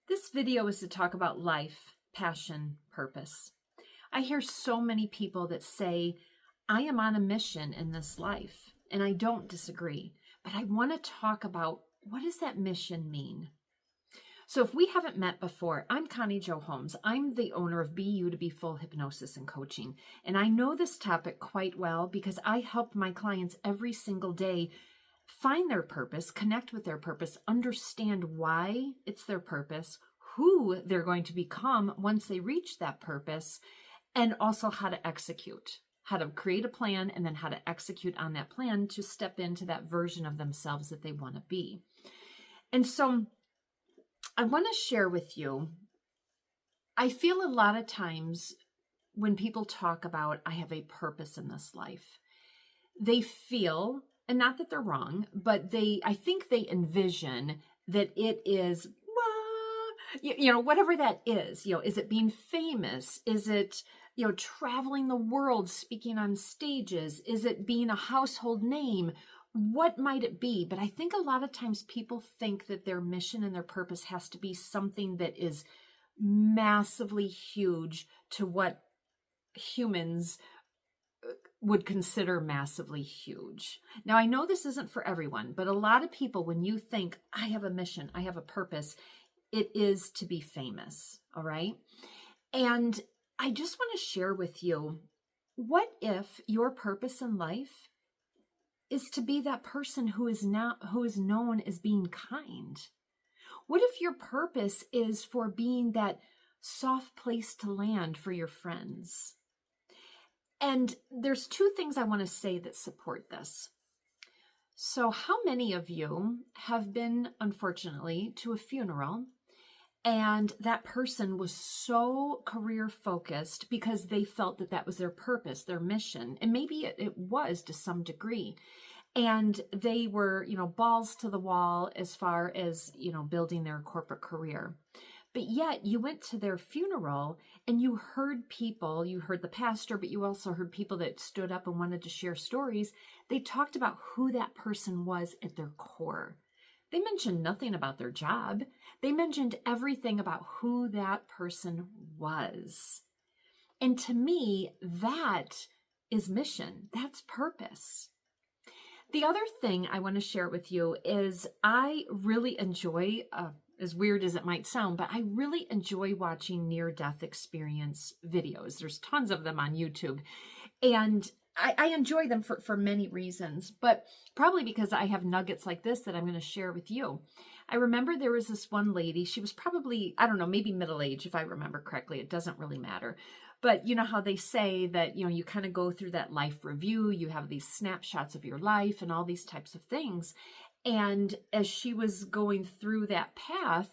This video is to talk about life, passion, purpose. I hear so many people that say, I am on a mission in this life, and I don't disagree, but I want to talk about what does that mission mean? So if we haven't met before, I'm Connie Jo Holmes. I'm the owner of Be You to Be Full Hypnosis and Coaching, and I know this topic quite well because I help my clients every single day find their purpose, connect with their purpose, understand why it's their purpose, who they're going to become once they reach that purpose, and also how to execute, how to create a plan, and then how to execute on that plan to step into that version of themselves that they want to be. And so I want to share with you, I feel a lot of times when people talk about, I have a purpose in this life, they feel, and not that they're wrong, but I think they envision that it is, whatever that is, is it being famous? Is it, traveling the world, speaking on stages? Is it being a household name? What might it be? But I think a lot of times people think that their mission and their purpose has to be something that is massively huge to what humans would consider massively huge. Now, I know this isn't for everyone, but a lot of people, when you think, I have a mission, I have a purpose, it is to be famous, all right? And I just want to share with you, what if your purpose in life is to be that person who is known as being kind? What if your purpose is for being that soft place to land for your friends? And there's two things I want to say that support this. So how many of you have been, unfortunately, to a funeral and that person was so career focused because they felt that that was their purpose, their mission, and maybe it was to some degree. And they were, balls to the wall as far as, building their corporate career. But yet you went to their funeral and you heard people, you heard the pastor, but you also heard people that stood up and wanted to share stories. They talked about who that person was at their core. They mentioned nothing about their job. They mentioned everything about who that person was. And to me, that is mission. That's purpose. The other thing I want to share with you is I really enjoy, as weird as it might sound, but I really enjoy watching near-death experience videos. There's tons of them on YouTube. And I enjoy them for many reasons, but probably because I have nuggets like this that I'm going to share with you. I remember there was this one lady, she was probably, I don't know, maybe middle-aged if I remember correctly. It doesn't really matter. But you know how they say that, you kind of go through that life review, you have these snapshots of your life and all these types of things. And as she was going through that path,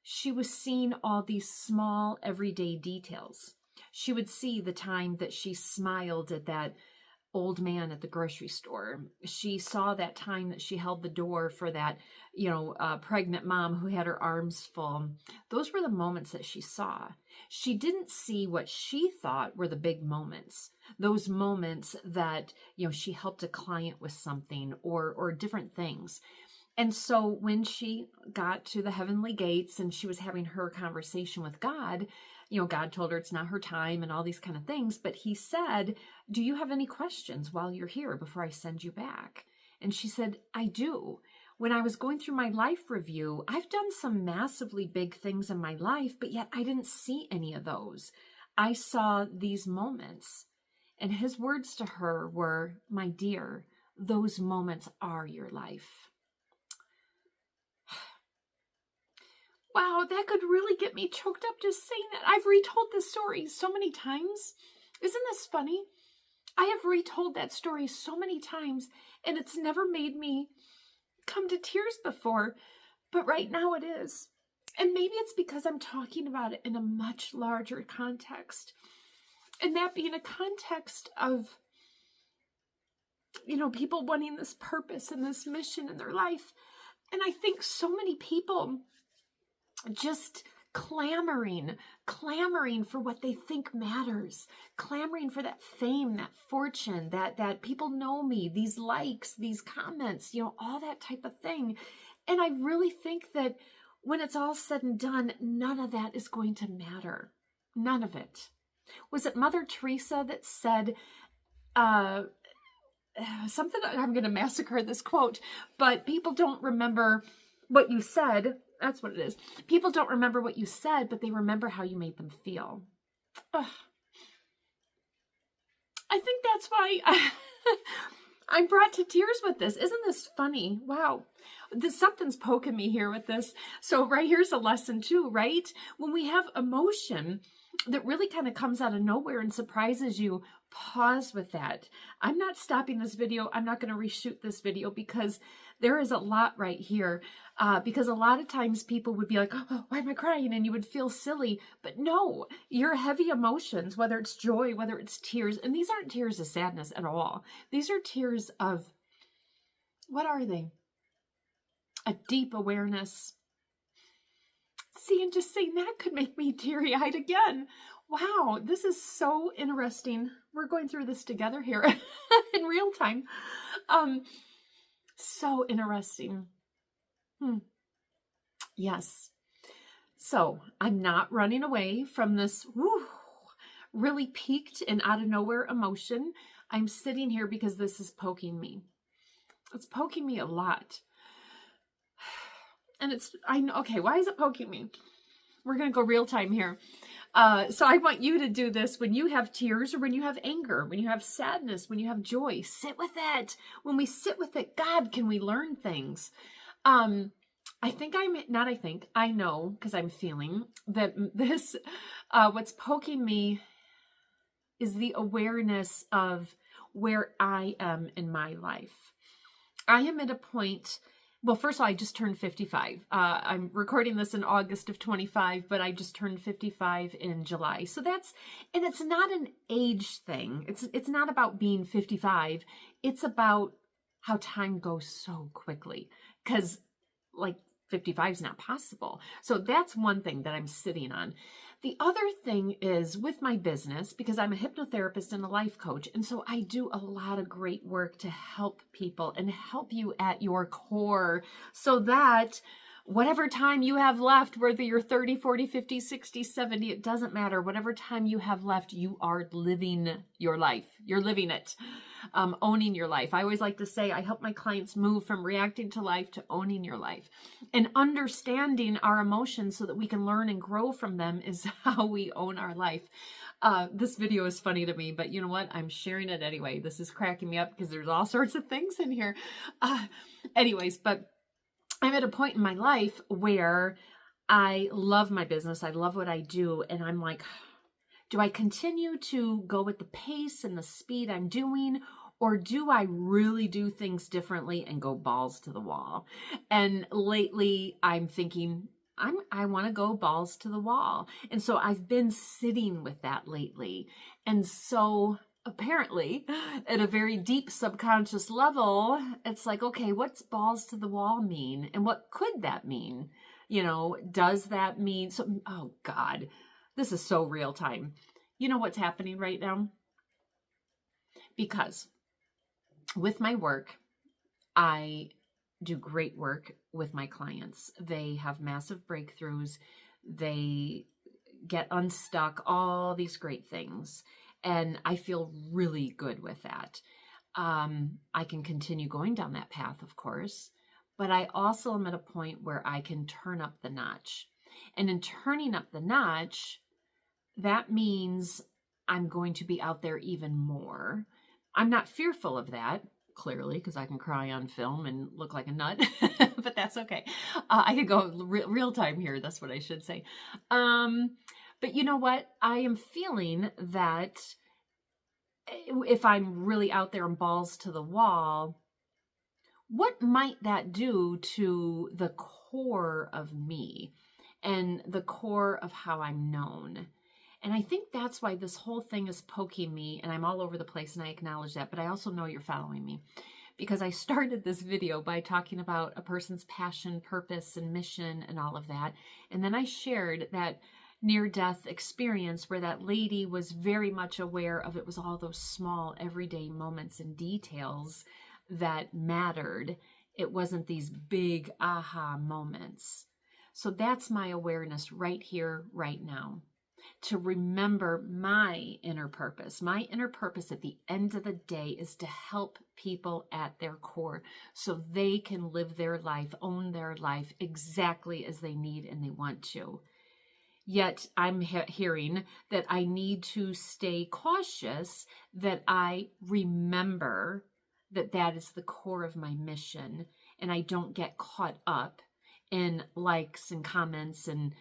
she was seeing all these small everyday details. She would see the time that she smiled at that old man at the grocery store. She saw that time that she held the door for that, pregnant mom who had her arms full. Those were the moments that she saw. She didn't see what she thought were the big moments. Those moments that, she helped a client with something or different things. And so when she got to the heavenly gates and she was having her conversation with God, God told her it's not her time and all these kind of things. But he said, do you have any questions while you're here before I send you back? And she said, I do. When I was going through my life review, I've done some massively big things in my life, but yet I didn't see any of those. I saw these moments. And his words to her were, my dear, those moments are your life. Wow, that could really get me choked up just saying that. I've retold this story so many times. Isn't this funny? I have retold that story so many times, and it's never made me come to tears before, but right now it is. And maybe it's because I'm talking about it in a much larger context, and that being a context of, people wanting this purpose and this mission in their life. And I think so many people just clamoring for what they think matters, clamoring for that fame, that fortune, that people know me, these likes, these comments, all that type of thing. And I really think that when it's all said and done, none of that is going to matter. None of it. Was it Mother Teresa that said, something, I'm going to massacre this quote, but people don't remember what you said. That's what it is. People don't remember what you said, but they remember how you made them feel. Ugh. I think that's why I'm brought to tears with this. Isn't this funny? Wow. Something's poking me here with this. So right here's a lesson too, right? When we have emotion that really kind of comes out of nowhere and surprises you, pause with that. I'm not stopping this video. I'm not going to reshoot this video because there is a lot right here. Because a lot of times people would be like, oh, why am I crying? And you would feel silly. But no, your heavy emotions, whether it's joy, whether it's tears, and these aren't tears of sadness at all. These are tears of, what are they? A deep awareness. See, and just saying that could make me teary-eyed again. Wow, this is so interesting. We're going through this together here in real time. So interesting. Yes. So I'm not running away from this really peaked and out of nowhere emotion. I'm sitting here because this is poking me. It's poking me a lot. And okay, why is it poking me? We're going to go real time here. So I want you to do this when you have tears or when you have anger, when you have sadness, when you have joy. Sit with it. When we sit with it, God, can we learn things? I know, because I'm feeling that this, what's poking me is the awareness of where I am in my life. I am at a point. Well, first of all, I just turned 55. I'm recording this in August of 25, but I just turned 55 in July. So and it's not an age thing. It's not about being 55. It's about how time goes so quickly because 55 is not possible. So that's one thing that I'm sitting on. The other thing is with my business, because I'm a hypnotherapist and a life coach. And so I do a lot of great work to help people and help you at your core so that whatever time you have left, whether you're 30, 40, 50, 60, 70, it doesn't matter. Whatever time you have left, you are living your life. You're living it, owning your life. I always like to say, I help my clients move from reacting to life to owning your life. And understanding our emotions so that we can learn and grow from them is how we own our life. This video is funny to me, but you know what? I'm sharing it anyway. This is cracking me up because there's all sorts of things in here. Anyways, but I'm at a point in my life where I love my business. I love what I do. And I'm like, do I continue to go at the pace and the speed I'm doing? Or do I really do things differently and go balls to the wall? And lately I'm thinking, I want to go balls to the wall. And so I've been sitting with that lately. And so apparently at a very deep subconscious level, it's like, okay, what's balls to the wall mean? And what could that mean? Does that mean, oh God, this is so real time. You know what's happening right now? Because with my work, I do great work with my clients. They have massive breakthroughs. They get unstuck, all these great things. And I feel really good with that. I can continue going down that path, of course, but I also am at a point where I can turn up the notch. And in turning up the notch, that means I'm going to be out there even more. I'm not fearful of that, clearly, because I can cry on film and look like a nut, but that's okay. I could go real time here. That's what I should say. But you know what? I am feeling that if I'm really out there and balls to the wall, what might that do to the core of me and the core of how I'm known? And I think that's why this whole thing is poking me, and I'm all over the place, and I acknowledge that, but I also know you're following me because I started this video by talking about a person's passion, purpose, and mission and all of that. And then I shared that near-death experience where that lady was very much aware of it was all those small everyday moments and details that mattered. It wasn't these big aha moments. So that's my awareness right here, right now, to remember my inner purpose. My inner purpose at the end of the day is to help people at their core so they can live their life, own their life exactly as they need and they want to. Yet I'm hearing that I need to stay cautious, that I remember that that is the core of my mission, and I don't get caught up in likes and comments and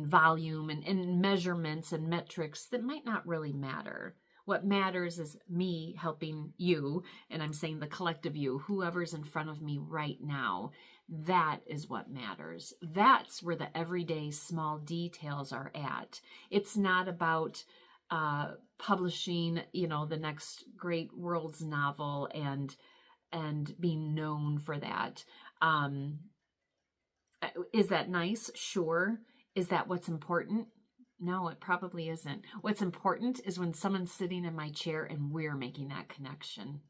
volume and measurements and metrics that might not really matter. What matters is me helping you, and I'm saying the collective you, whoever's in front of me right now. That is what matters. That's where the everyday small details are at. It's not about publishing, the next great world's novel and being known for that. Is that nice? Sure. Is that what's important? No, it probably isn't. What's important is when someone's sitting in my chair and we're making that connection.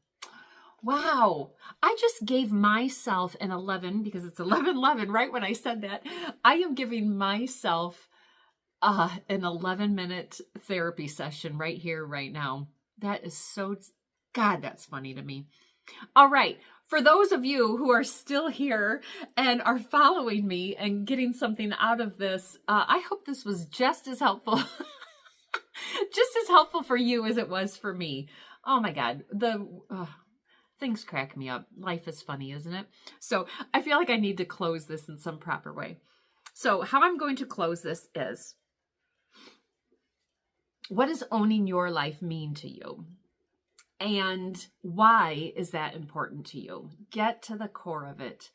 Wow, I just gave myself an 11 because it's 11:11 right when I said that. I am giving myself an 11-minute therapy session right here, right now. That is so, God, that's funny to me. All right, for those of you who are still here and are following me and getting something out of this, I hope this was just as helpful, just as helpful for you as it was for me. Oh my God, things crack me up. Life is funny, isn't it? So I feel like I need to close this in some proper way. So how I'm going to close this is, what does owning your life mean to you? And why is that important to you? Get to the core of it.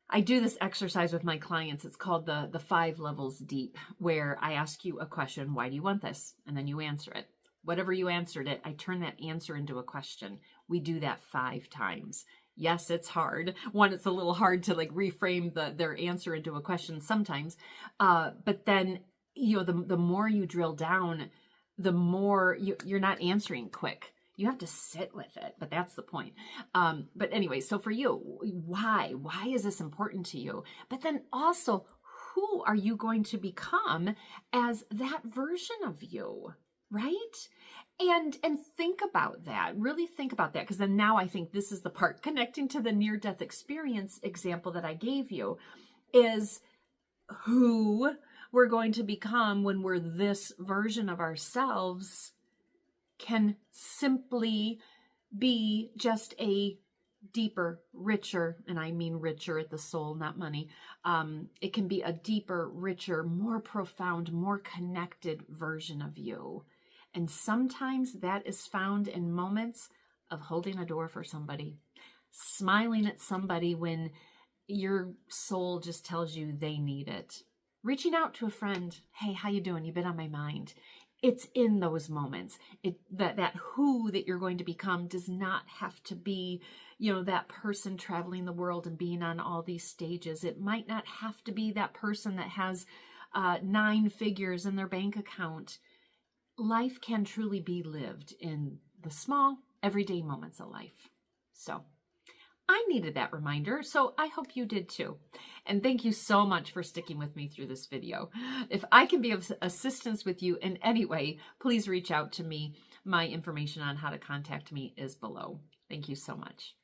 I do this exercise with my clients. It's called the 5 levels deep, where I ask you a question, why do you want this? And then you answer it. Whatever you answered it, I turn that answer into a question. We do that 5 times. Yes, it's hard. One, it's a little hard to reframe their answer into a question sometimes. But then, the more you drill down, the more you're not answering quick. You have to sit with it, but that's the point. But anyway, so for you, why? Why is this important to you? But then also, who are you going to become as that version of you? Right? And think about that. Really think about that. Because then now I think this is the part connecting to the near-death experience example that I gave you, is who we're going to become when we're this version of ourselves can simply be just a deeper, richer, and I mean richer at the soul, not money. It can be a deeper, richer, more profound, more connected version of you. And sometimes that is found in moments of holding a door for somebody, smiling at somebody when your soul just tells you they need it, reaching out to a friend. Hey, how you doing? You've been on my mind. It's in those moments. That who that you're going to become does not have to be, that person traveling the world and being on all these stages. It might not have to be that person that has 9 figures in their bank account. Life can truly be lived in the small, everyday moments of life. So I needed that reminder, so I hope you did too. And thank you so much for sticking with me through this video. If I can be of assistance with you in any way, please reach out to me. My information on how to contact me is below. Thank you so much.